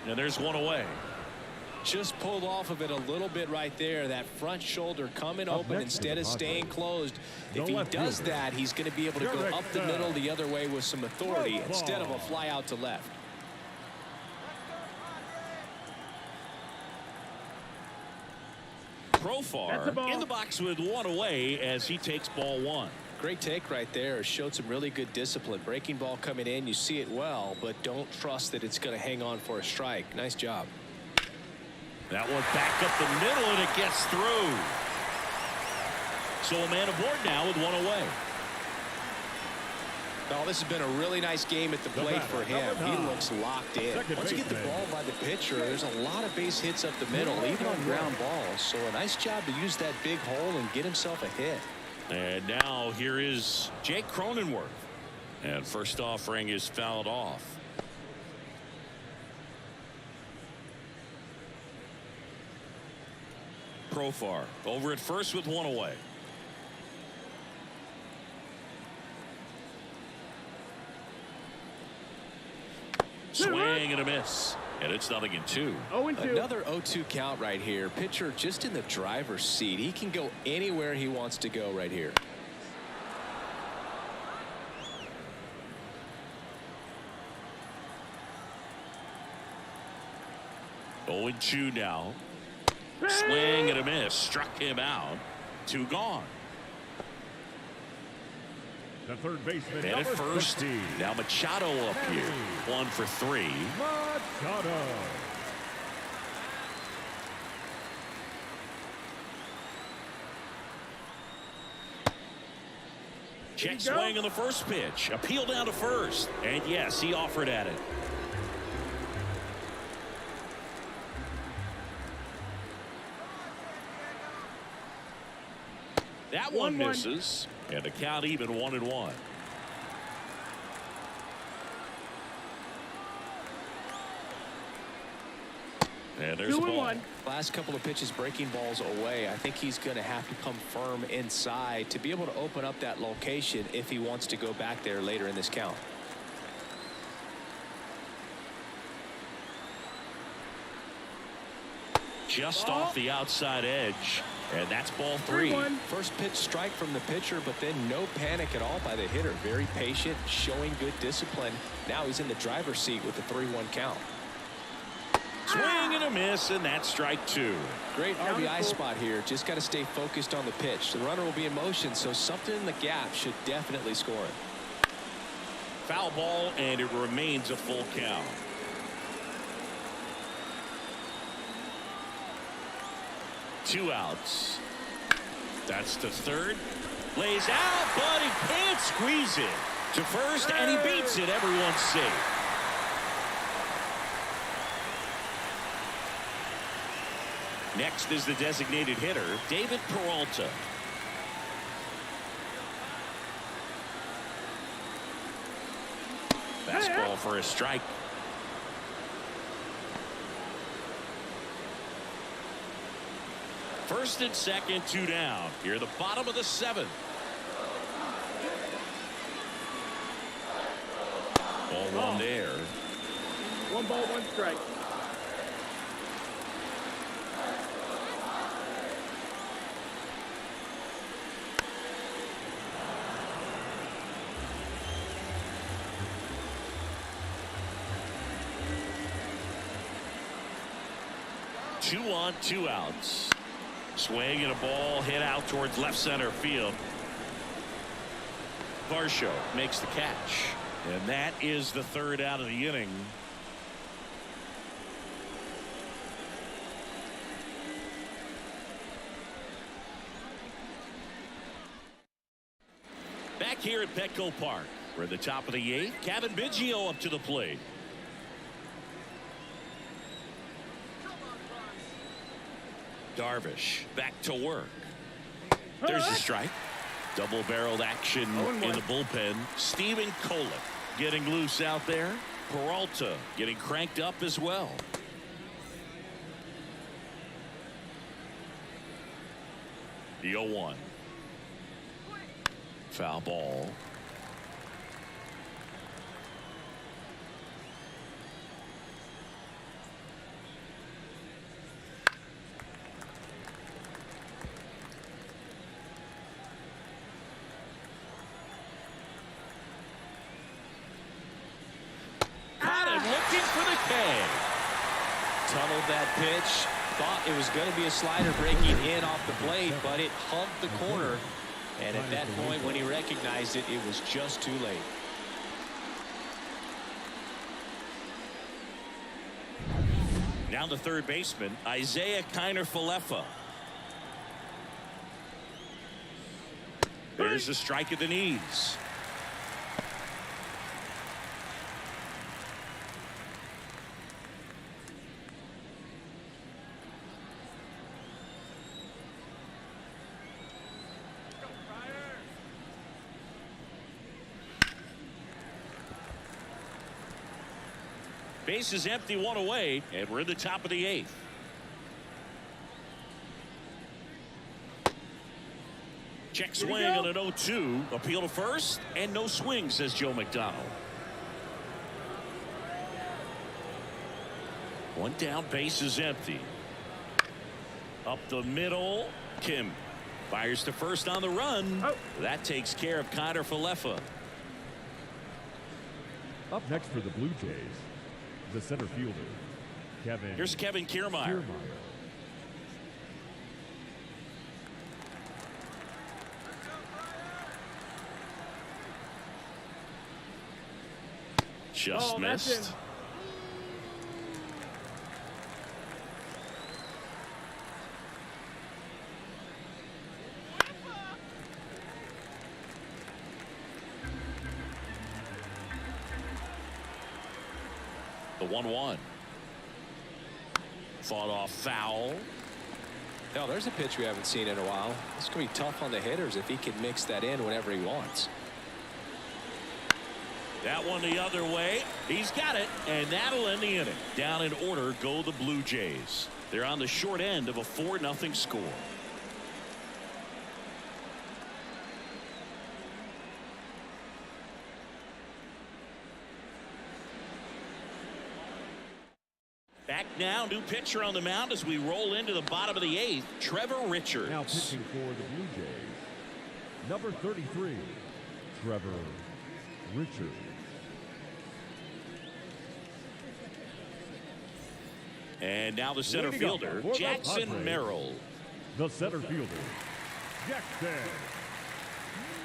And there's one away. Just pulled off of it a little bit right there. That front shoulder coming open instead of staying closed. If he does that, he's going to be able to go up the middle the other way with some authority instead of a fly out to left. Profar in the box with one away as he takes ball one. Great take right there. Showed some really good discipline. Breaking ball coming in, you see it well, but don't trust that it's going to hang on for a strike. Nice job. That one back up the middle, and it gets through. So a man aboard now with one away. Oh, this has been a really nice game at the plate for him. He looks locked in. Once you get the ball by the pitcher, there's a lot of base hits up the middle, even on ground balls. So a nice job to use that big hole and get himself a hit. And now here is Jake Cronenworth. And first offering is fouled off. Profar over at first with one away. Swing and a miss. And it's 0-2. 0-2. Another 0-2 count right here. Pitcher just in the driver's seat. He can go anywhere he wants to go right here. Oh, 2 now. Swing and a miss. Struck him out. 2 gone. The third baseman. And at first, 60. now Machado up here. 1 for 3. Machado. Check swing on the first pitch. Appeal down to first. And yes, he offered at it. That one misses. And the count even 1-1. And there's 2-1. Last couple of pitches breaking balls away. I think he's going to have to come firm inside to be able to open up that location if he wants to go back there later in this count. Just off the outside edge. And that's ball 3. First pitch strike from the pitcher, but then no panic at all by the hitter. Very patient, showing good discipline. Now he's in the driver's seat with the 3-1 count. Swing and a miss, and that's strike 2. Great RBI spot here. Just got to stay focused on the pitch. The runner will be in motion, so something in the gap should definitely score it. Foul ball, and it remains a full count. Two outs. That's the third. Lays out, but he can't squeeze it to first, and he beats it. Everyone's safe. Next is the designated hitter, David Peralta. Fastball for a strike. First and second, 2 down. Here, the bottom of the 7th. Ball 1 there. 1 ball, 1 strike. Two on, 2 outs. Swing and a ball hit out towards left center field. Varsho makes the catch. And that is the 3rd out of the inning. Back here at Petco Park, we're at the top of the 8th. Kevin Biggio up to the plate. Darvish back to work. There's the strike. Double-barreled action in the bullpen. Steven Kolek getting loose out there. Peralta getting cranked up as well. The 0-1. Foul ball. Got him looking for the K. Tunneled that pitch. Thought it was going to be a slider breaking in off the plate, but it humped the corner. And at that point, when he recognized it, it was just too late. Down to third baseman, Isaiah Kiner-Falefa. There's a strike at the knees. Base is empty, one away, and we're in the top of the 8th. Check swing on an 0-2. Appeal to first, and no swing, says Joe McDonald. One down, base is empty. Up the middle, Kim fires to first on the run. That takes care of Kiner-Falefa. Up next for the Blue Jays, the center fielder, Kevin. Here's Kevin Kiermaier. Just missed. The 1-1. Fought off foul. Now, there's a pitch we haven't seen in a while. It's going to be tough on the hitters if he can mix that in whenever he wants. That one the other way. He's got it, and that'll end the inning. Down in order go the Blue Jays. They're on the short end of a 4-0 score. Back now, new pitcher on the mound as we roll into the bottom of the 8th, Trevor Richards. Now pitching for the Blue Jays, number 33, Trevor Richards. And now the center fielder, Jackson Merrill. The center fielder, Jackson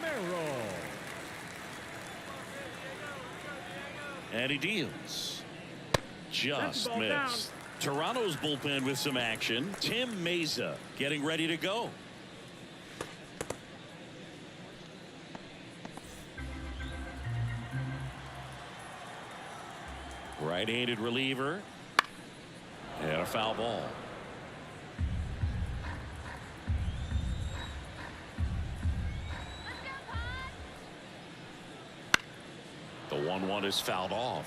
Merrill. And he deals. Just missed. Toronto's bullpen with some action. Tim Mesa getting ready to go. Right-handed reliever. And a foul ball. The 1-1 is fouled off.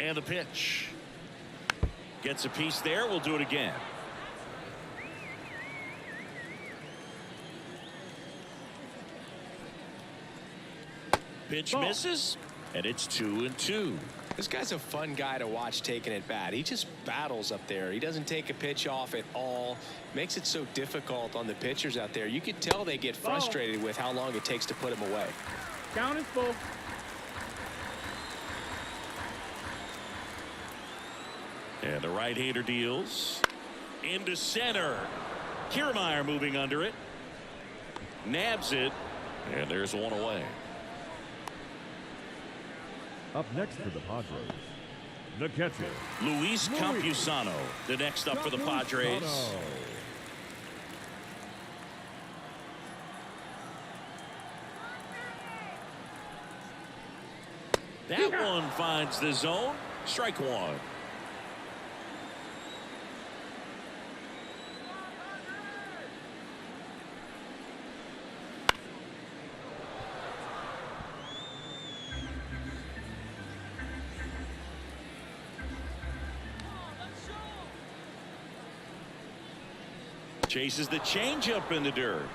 And the pitch. Gets a piece there. We'll do it again. Pitch misses, and it's 2-2. This guy's a fun guy to watch taking at bat. He just battles up there. He doesn't take a pitch off at all. Makes it so difficult on the pitchers out there. You could tell they get frustrated with how long it takes to put him away. Count is full. And the right-hander deals into center. Kiermaier moving under it. Nabs it. And there's one away. Up next for the Padres, the catcher, Luis Campusano, the next up for the Padres. That one finds the zone. Strike one. Chases the changeup in the dirt.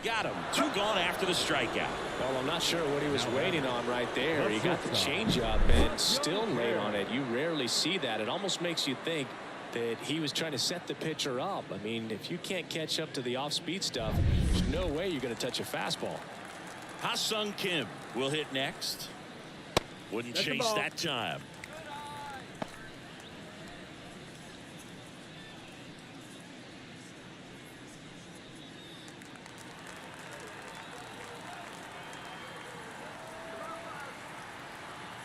Got him. 2 gone after the strikeout. Well, I'm not sure what he was waiting on right there. He got the changeup and still laid on it. You rarely see that. It almost makes you think that he was trying to set the pitcher up. I mean, if you can't catch up to the off-speed stuff, there's no way you're going to touch a fastball. Ha-Sung Kim will hit next. Wouldn't chase that time.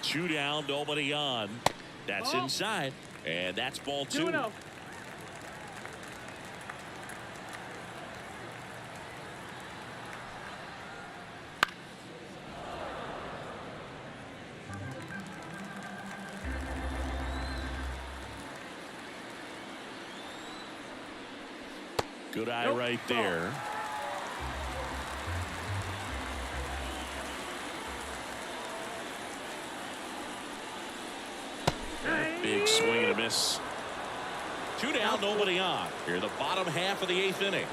Two down, nobody on. That's inside, and that's ball 2. 2-0. Good eye right there. Big swing and a miss. 2 down, nobody on. Here, the bottom half of the 8th inning.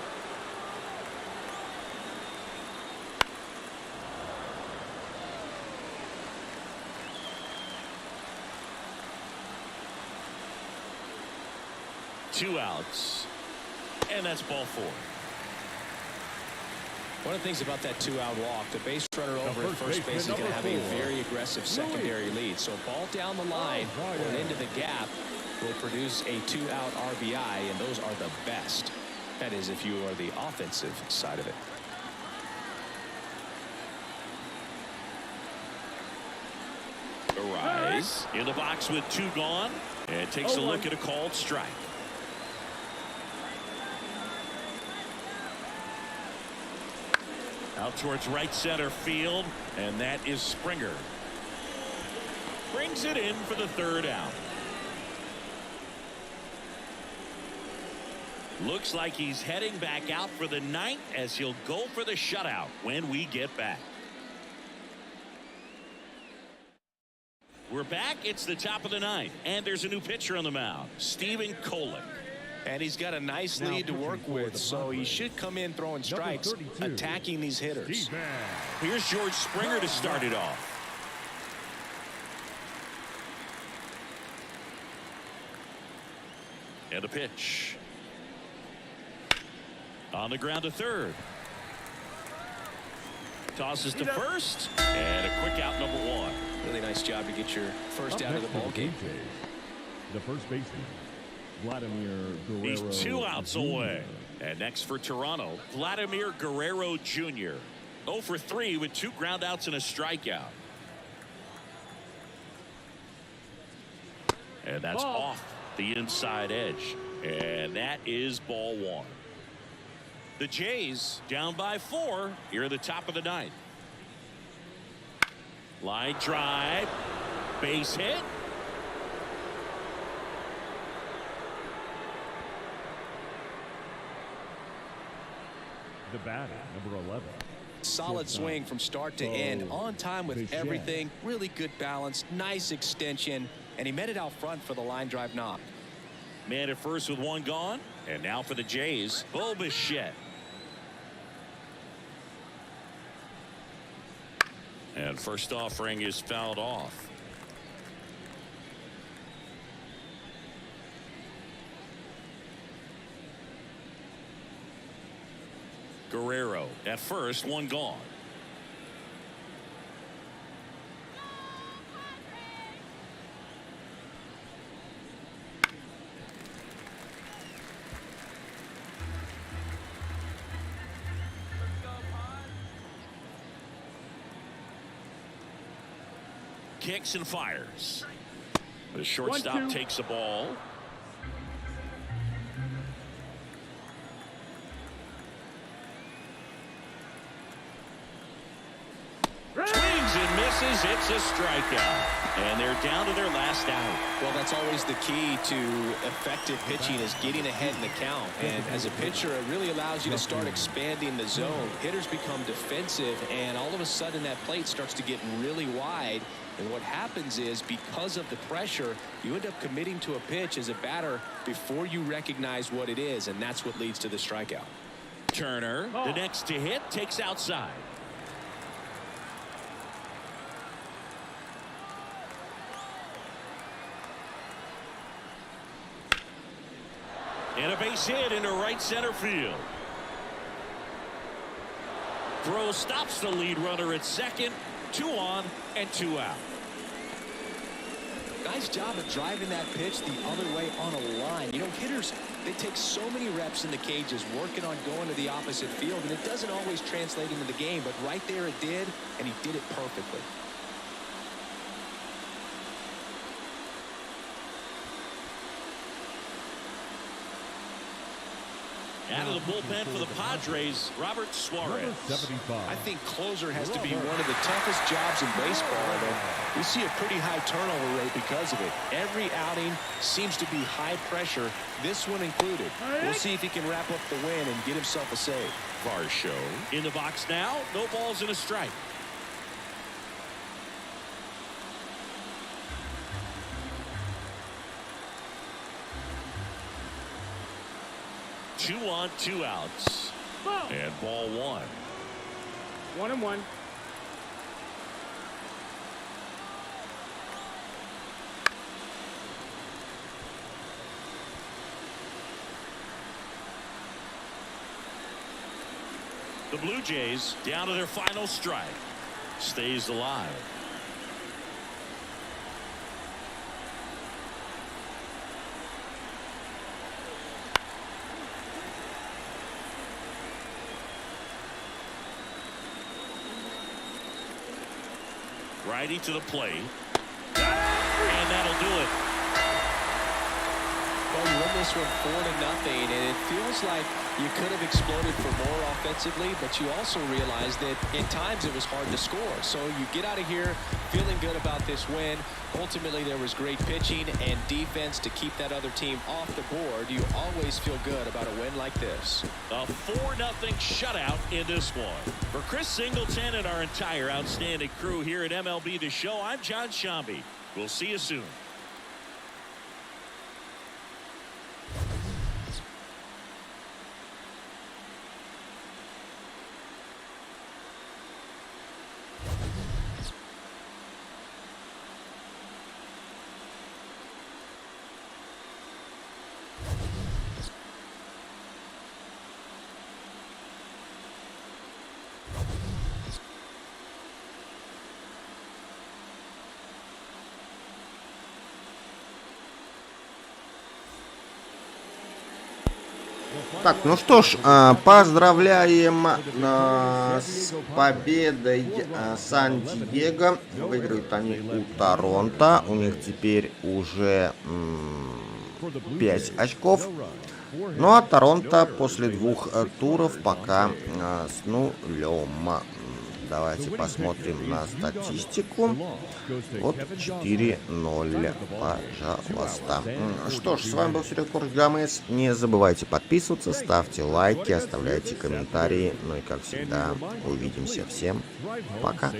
Two outs. And that's ball 4. One of the things about that 2-out walk, the base runner over at first base is going to have a very aggressive secondary lead. So ball down the line or into the gap will produce a 2-out RBI, and those are the best. That is, if you are the offensive side of it. Arise in the box with 2 gone, and takes a look at a called strike. Out towards right center field, and that is Springer. Brings it in for the 3rd out. Looks like he's heading back out for the 9th as he'll go for the shutout when we get back. We're back. It's the top of the 9th, and there's a new pitcher on the mound, Steven Kolick. And he's got a nice lead to work with, so he should come in throwing strikes, attacking these hitters. Here's George Springer to start it off. And a pitch. On the ground to 3rd. Tosses to 1st, and a quick out, number 1. Really nice job to get your first out of the ball game. The first baseman, Vladimir Guerrero. He's 2 outs Jr. away. And next for Toronto, Vladimir Guerrero Jr. 0 for 3 with 2 ground outs and a strikeout. And that's off the inside edge. And that is ball 1. The Jays down by 4 here at the top of the 9th. Line drive, base hit. The batter, number 11. Solid swing from start to end, on time with everything. Really good balance, nice extension, and he met it out front for the line drive knock. Man at first with 1 gone, and now for the Jays, Bo Bichette. And first offering is fouled off. Guerrero at first, 1 gone. Kicks and fires. The shortstop takes the ball. Swings and misses. It's a strikeout. And they're down to their last out. Well, that's always the key to effective pitching, is getting ahead in the count. And as a pitcher, it really allows you to start expanding the zone. Hitters become defensive, and all of a sudden that plate starts to get really wide. And what happens is, because of the pressure, you end up committing to a pitch as a batter before you recognize what it is, and that's what leads to the strikeout. Turner, the next to hit, takes outside. And a base hit into right center field. Throw stops the lead runner at second. 2 on and 2 out. Nice job of driving that pitch the other way on a line. You know, hitters, they take so many reps in the cages working on going to the opposite field, and it doesn't always translate into the game, but right there it did, and he did it perfectly. Out of the bullpen for the Padres, Robert Suarez. Number 75. I think closer has to be one of the toughest jobs in baseball, and we see a pretty high turnover rate because of it. Every outing seems to be high pressure, this one included. We'll see if he can wrap up the win and get himself a save. Show in the box now. No balls and a strike. Two on, 2 outs. And ball 1. 1-1. The Blue Jays down to their final strike. Stays alive. Righty to the plate. And that'll do it. Well, you win this one 4-0, and it feels like you could have exploded for more offensively, but you also realize that in times it was hard to score. So you get out of here feeling good about this win. Ultimately, there was great pitching and defense to keep that other team off the board. You always feel good about a win like this. A 4-0 shutout in this one. For Chris Singleton and our entire outstanding crew here at MLB The Show, I'm John Shambi. We'll see you soon. Так, ну что ж, поздравляем с победой Сан-Диего. Выиграют они у Торонто. У них теперь уже 5 очков. Ну а Торонто после 2 туров пока с нулем. Давайте посмотрим на статистику. Вот 4-0, пожалуйста. Что ж, с вами был WWEKorgeGames. Не забывайте подписываться, ставьте лайки, оставляйте комментарии. Ну и как всегда, увидимся. Всем пока.